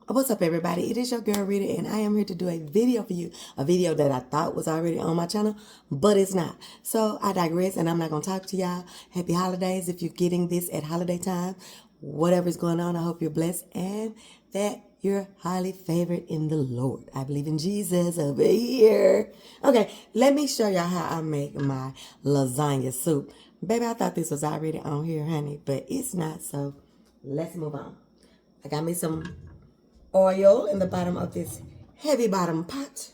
What's up, everybody? It is your girl Rita, and I am here to do a video for you. A video that I thought was already on my channel, but it's not. So I digress, and I'm not gonna talk to y'all. Happy holidays if you're getting this at holiday time. Whatever's going on, I hope you're blessed and that you're highly favored in the Lord. I believe in Jesus over here. Okay, let me show y'all how I make my lasagna soup. Baby, I thought this was already on here, honey, but it's not. So let's move on. I got me some oil in the bottom of this heavy bottom pot.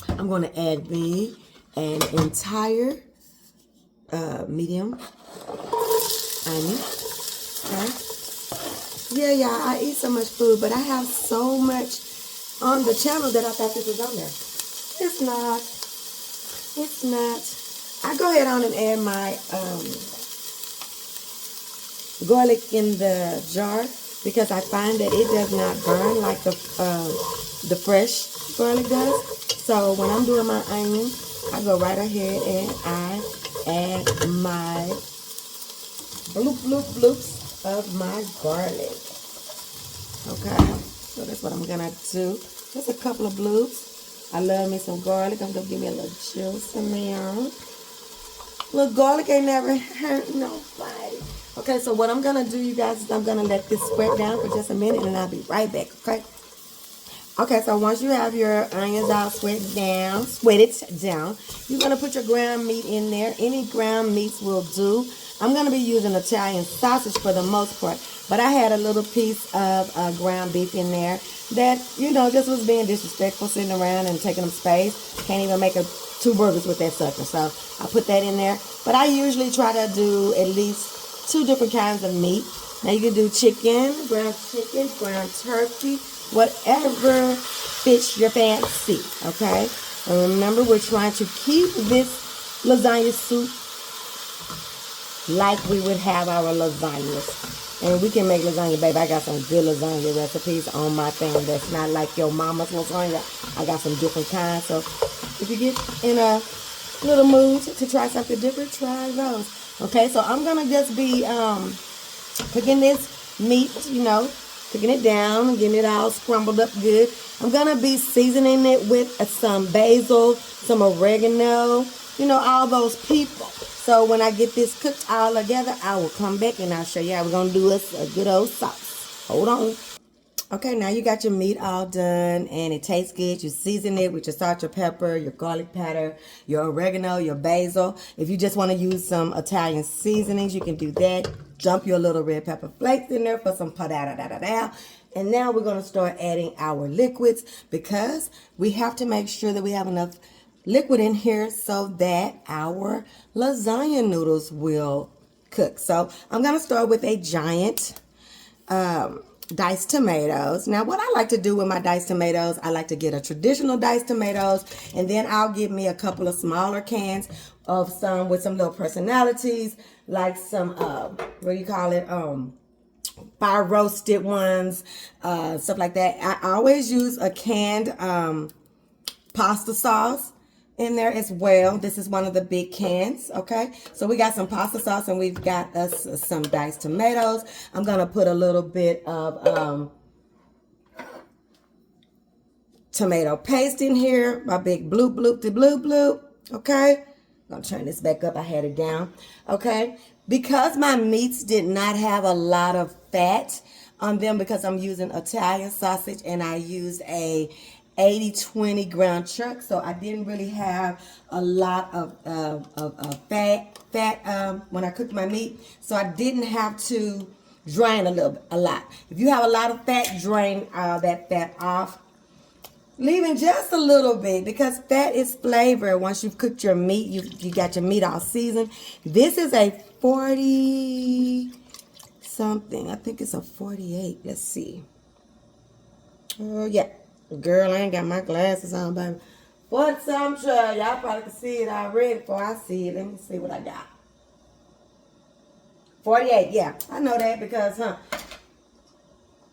I'm going to add me an entire medium onion. Okay. Yeah, y'all, I eat so much food, but I have so much on the channel that I thought this was on there. It's not. It's not. I go ahead on and add my garlic in the jar, because I find that it does not burn like the fresh garlic does. So when I'm doing my onion, I go right ahead and I add my bloops of my garlic. Okay, so that's what I'm gonna do. Just a couple of bloops. I love me some garlic. I'm gonna give me a little juice in there. Look, garlic ain't never hurt nobody. Okay, so what I'm going to do, you guys, is I'm going to let this sweat down for just a minute, and I'll be right back, okay? Okay, so once you have your onions all sweated down, you're going to put your ground meat in there. Any ground meats will do. I'm going to be using Italian sausage for the most part, but I had a little piece of ground beef in there that, you know, just was being disrespectful, sitting around and taking up space. Can't even make two burgers with that sucker, so I put that in there. But I usually try to do at least 2 different kinds of meat. Now you can do chicken, ground turkey, whatever fits your fancy, okay? And remember, we're trying to keep this lasagna soup like we would have our lasagnas. And we can make lasagna, baby. I got some good lasagna recipes on my thing that's not like your mama's lasagna. I got some different kinds. So if you get in a little mood to try something different, try those. Okay, so I'm going to just be cooking this meat, you know, cooking it down, getting it all scrambled up good. I'm going to be seasoning it with some basil, some oregano, you know, all those people. So when I get this cooked all together, I will come back and I'll show you how we're going to do us a good old sauce. Hold on. Okay, now you got your meat all done and it tastes good. You season it with your salt, your pepper, your garlic powder, your oregano, your basil. If you just want to use some Italian seasonings, you can do that. Dump your little red pepper flakes in there for some pa-da-da-da-da-da. And now we're going to start adding our liquids, because we have to make sure that we have enough liquid in here so that our lasagna noodles will cook. So I'm going to start with a giant diced tomatoes. Now, what I like to do with my diced tomatoes, I like to get a traditional diced tomatoes, and then I'll get me a couple of smaller cans of some with some little personalities, like some, what do you call it, fire roasted ones, stuff like that. I always use a canned pasta sauce in there as well. This is one of the big cans, okay? So we got some pasta sauce and we've got us some diced tomatoes. I'm gonna put a little bit of tomato paste in here, my big bloop, okay? I'm gonna turn this back up, I had it down, okay? Because my meats did not have a lot of fat on them, because I'm using Italian sausage and I used a 80-20 ground chuck, so I didn't really have a lot of fat when I cooked my meat, so I didn't have to drain a lot. If you have a lot of fat, drain that fat off, leaving just a little bit, because fat is flavor. Once you've cooked your meat, you got your meat all seasoned. This is a 40 something. I think it's a 48. Let's see. Oh yeah. Girl, I ain't got my glasses on, baby. What some sure y'all probably can see it already before I see it. Let me see what I got. 48, yeah. I know that because,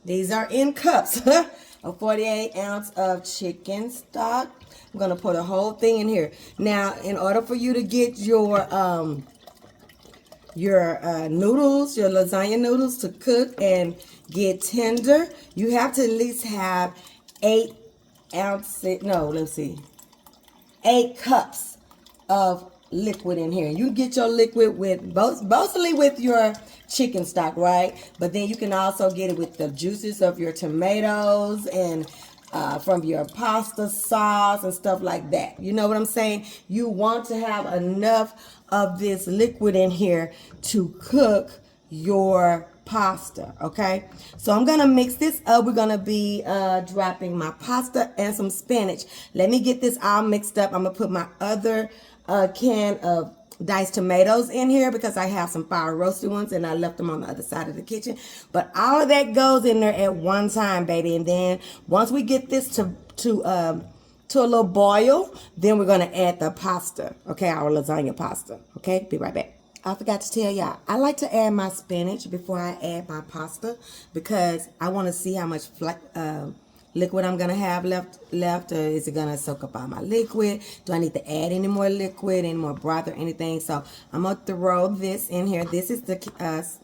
these are in cups. A 48 ounce of chicken stock. I'm going to put a whole thing in here. Now, in order for you to get your your noodles, your lasagna noodles to cook and get tender, you have to at least have 8 ounces, no, let's see, 8 cups of liquid in here. You get your liquid with mostly with your chicken stock, right? But then you can also get it with the juices of your tomatoes and from your pasta sauce and stuff like that. You know what I'm saying? You want to have enough of this liquid in here to cook your pasta. Okay, so I'm gonna mix this up. We're gonna be dropping my pasta and some spinach. Let me get this all mixed up. I'm gonna put my other can of diced tomatoes in here because I have some fire roasted ones and I left them on the other side of the kitchen. But all of that goes in there at one time, baby. And then once we get this to a little boil, then we're gonna add the pasta. Okay, our lasagna pasta. Okay, be right back. I forgot to tell y'all, I like to add my spinach before I add my pasta because I want to see how much liquid I'm going to have left, or is it going to soak up all my liquid? Do I need to add any more liquid, any more broth or anything? So I'm going to throw this in here. This is the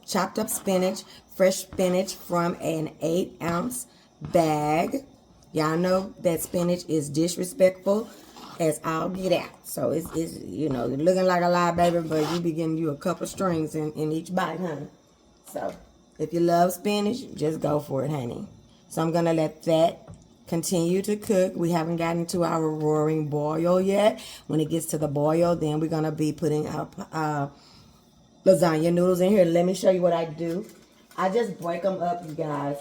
chopped up spinach, fresh spinach from an 8-ounce bag. Y'all know that spinach is disrespectful as I'll get out. So it's you know, looking like a lot, baby, but you be getting you a couple strings in each bite, honey. So if you love spinach, just go for it, honey. So I'm going to let that continue to cook. We haven't gotten to our roaring boil yet. When it gets to the boil, then we're going to be putting our lasagna noodles in here. Let me show you what I do. I just break them up, you guys.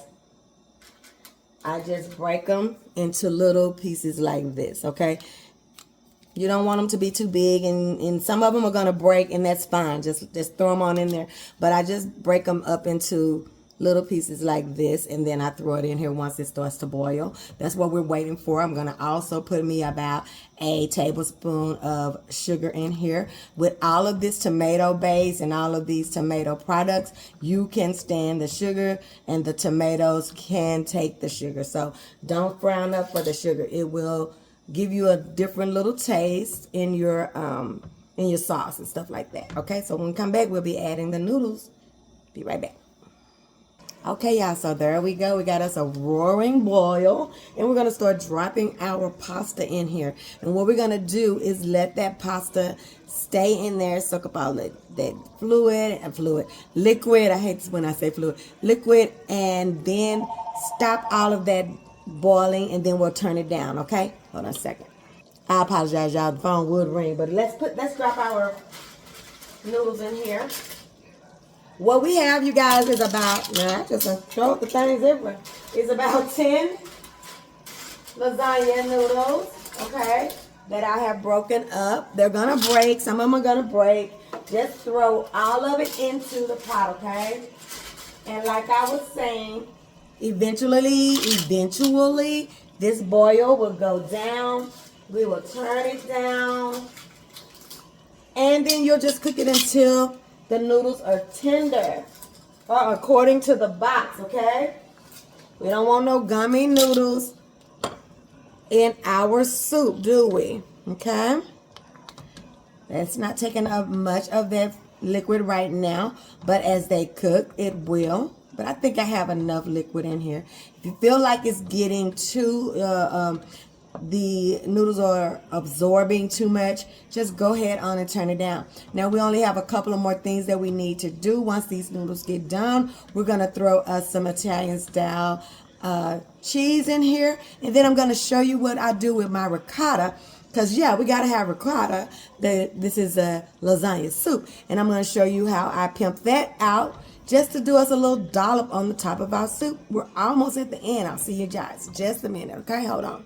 I just break them into little pieces like this, okay? You don't want them to be too big, and some of them are going to break, and that's fine. Just throw them on in there. But I just break them up into little pieces like this, and then I throw it in here once it starts to boil. That's what we're waiting for. I'm going to also put me about a tablespoon of sugar in here. With all of this tomato base and all of these tomato products, you can stand the sugar, and the tomatoes can take the sugar. So don't frown up for the sugar. It will give you a different little taste in your sauce and stuff like that. Okay, so when we come back, we'll be adding the noodles. Be right back. Okay, y'all, so there we go. We got us a roaring boil, and we're going to start dropping our pasta in here. And what we're going to do is let that pasta stay in there, soak up all that liquid. I hate when I say fluid. Liquid, and then stop all of that boiling, and then we'll turn it down, okay? Hold on a second. I apologize, y'all. The phone would ring, but let's drop our noodles in here. What we have, you guys, is about, now I just throw the things everywhere. It's about 10 lasagna noodles, okay, that I have broken up. They're going to break. Some of them are going to break. Just throw all of it into the pot, okay? And like I was saying, eventually, this boil will go down. We will turn it down. And then you'll just cook it until the noodles are tender, or according to the box, okay? We don't want no gummy noodles in our soup, do we? Okay? That's not taking up much of that liquid right now, but as they cook, it will. But I think I have enough liquid in here. If you feel like it's getting too the noodles are absorbing too much, just go ahead on and turn it down. Now we only have a couple of more things that we need to do. Once these noodles get done, we're going to throw us some Italian style cheese in here, and then I'm going to show you what I do with my ricotta, because yeah, we got to have ricotta. This is a lasagna soup, and I'm going to show you how I pimp that out just to do us a little dollop on the top of our soup. We're almost at the end. I'll see you guys in just a minute, okay? Hold on.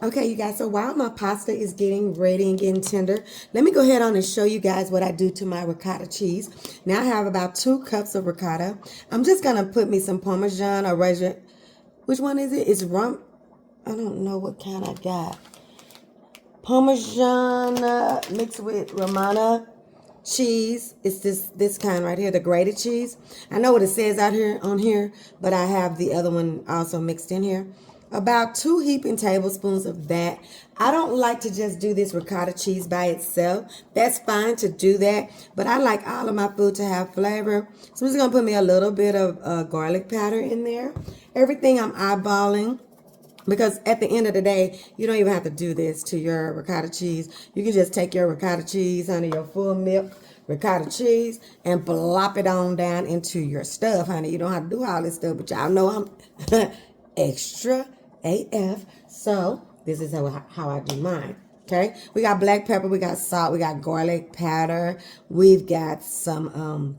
Okay, you guys, so while my pasta is getting ready and getting tender, let me go ahead on and show you guys what I do to my ricotta cheese. Now I have about 2 cups of ricotta. I'm just going to put me some Parmesan or Reggiano. Which one is it? It's rum. I don't know what kind I got. Parmesan mixed with Romano cheese. It's this kind right here, the grated cheese. I know what it says out here on here, but I have the other one also mixed in here. about 2 heaping tablespoons of that. I don't like to just do this ricotta cheese by itself. That's fine to do that, but I like all of my food to have flavor. So I'm just gonna put me a little bit of garlic powder in there. Everything I'm eyeballing, because at the end of the day, you don't even have to do this to your ricotta cheese. You can just take your ricotta cheese, honey, your full milk ricotta cheese, and plop it on down into your stuff, honey. You don't have to do all this stuff, but y'all know I'm extra AF. So this is how I do mine. Okay, we got black pepper, we got salt, we got garlic powder, we've got some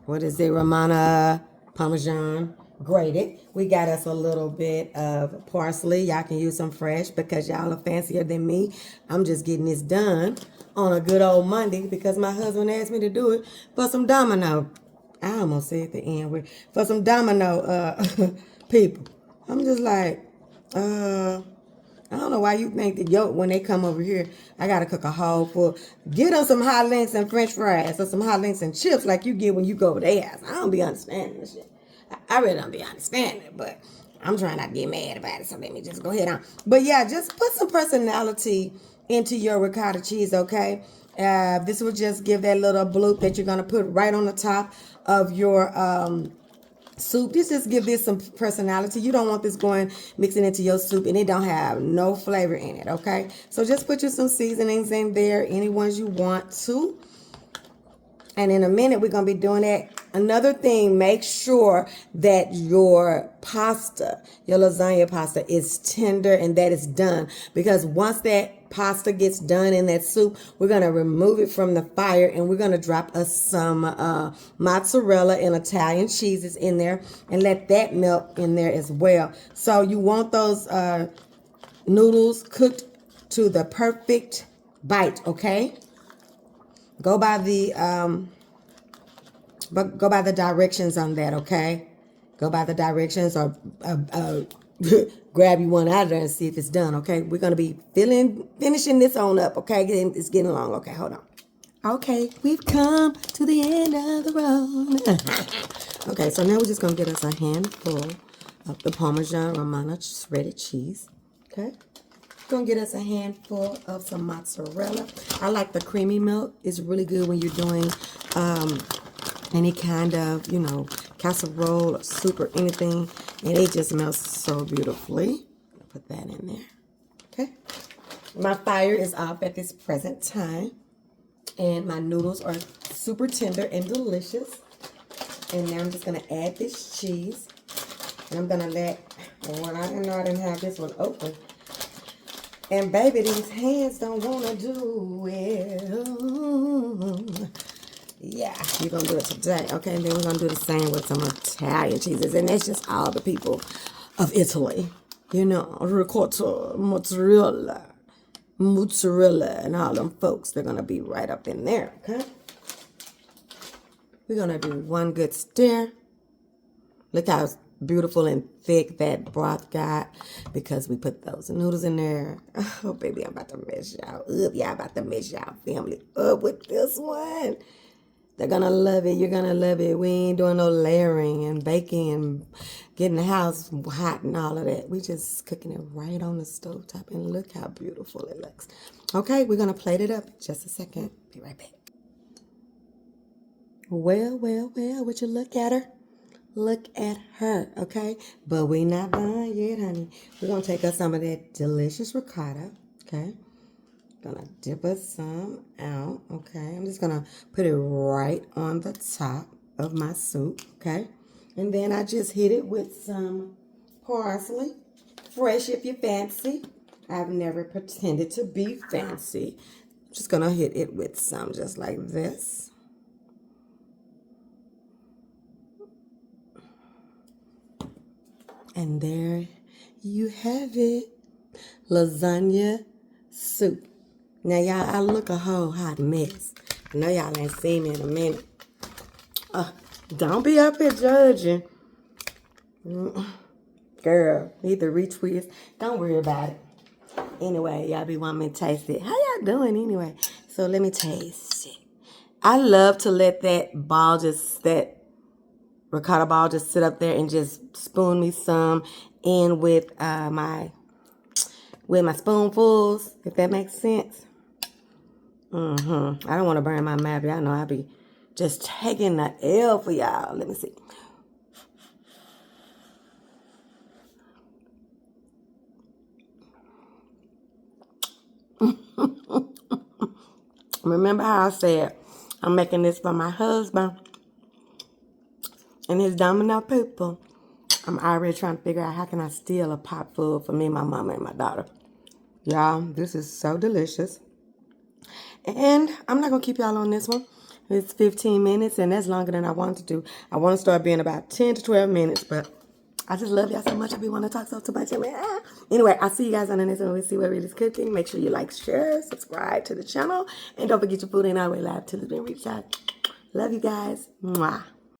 what is it, Romana Parmesan grated. We got us a little bit of parsley. Y'all can use some fresh because y'all are fancier than me. I'm just getting this done on a good old Monday because my husband asked me to do it for some domino. I almost said at the end for some domino people. I'm just like, I don't know why you think that when they come over here, I gotta cook a whole full. Get them some hot links and French fries or some hot links and chips like you get when you go over their house. I don't be understanding this shit. I really don't be understanding it, but I'm trying not to get mad about it. So let me just go ahead on. But yeah, just put some personality into your ricotta cheese, okay? This will just give that little bloop that you're gonna put right on the top of your soup. This just give this some personality. You don't want this going mixing into your soup and it don't have no flavor in it, okay? So just put you some seasonings in there, any ones you want to. And in a minute, we're going to be doing that. Another thing, make sure that your pasta, your lasagna pasta is tender and that is done. Because once that pasta gets done in that soup, we're going to remove it from the fire and we're going to drop us some mozzarella and Italian cheeses in there and let that melt in there as well. So you want those noodles cooked to the perfect bite, okay? Go by the directions on that, okay? Go by the directions or grab you one out of there and see if it's done, okay? We're gonna be finishing this on up, okay? It's getting long, okay? Hold on. Okay, we've come to the end of the road. Okay, so now we're just gonna get us a handful of the Parmesan Romano shredded cheese, okay? Gonna get us a handful of some mozzarella. I like the creamy milk. It's really good when you're doing any kind of, casserole or soup or anything. And it just melts so beautifully. Put that in there. Okay. My fire is off at this present time. And my noodles are super tender and delicious. And now I'm just gonna add this cheese. And I'm gonna I didn't have this one open. And baby, these hands don't want to do it. Yeah, you're going to do it today. Okay, and then we're going to do the same with some Italian cheeses. And that's just all the people of Italy. Ricotta, mozzarella, and all them folks. They're going to be right up in there, okay? We're going to do one good stir. Look how beautiful and thick that broth got because we put those noodles in there. Oh, baby, I'm about to mess y'all up. Y'all about to mess y'all family up with this one. They're going to love it. You're going to love it. We ain't doing no layering and baking and getting the house hot and all of that. We just cooking it right on the stove top. And look how beautiful it looks. Okay, we're going to plate it up in just a second. Be right back. Well, would you look at her? Look at her, okay? But we not done yet, honey. We're going to take us some of that delicious ricotta, okay? Gonna dip us some out, okay? I'm just going to put it right on the top of my soup, okay? And then I just hit it with some parsley, fresh if you fancy. I've never pretended to be fancy. Just going to hit it with some just like this. And there you have it, lasagna soup. Now, y'all, I look a whole hot mess. I know y'all ain't seen me in a minute. Don't be up here judging. Girl, need to retwist. Don't worry about it. Anyway, y'all be wanting me to taste it. How y'all doing anyway? So let me taste it. I love to let that ball just, that ricotta ball, just sit up there and just spoon me some in with my spoonfuls, if that makes sense. I don't want to burn my mouth. Y'all know I be just taking the L for y'all. Let me see. Remember how I said I'm making this for my husband and his domino people? I'm already trying to figure out how can I steal a pot full for me, my mama, and my daughter. Y'all, this is so delicious. And I'm not going to keep y'all on this one. It's 15 minutes, and that's longer than I want to do. I want to start being about 10 to 12 minutes, but I just love y'all so much. I be want to talk so much. Anyway, I'll see you guys on the next one. We'll see what really is cooking. Make sure you like, share, subscribe to the channel, and don't forget your food ain't always live till it's been reached out. Love you guys. Mwah.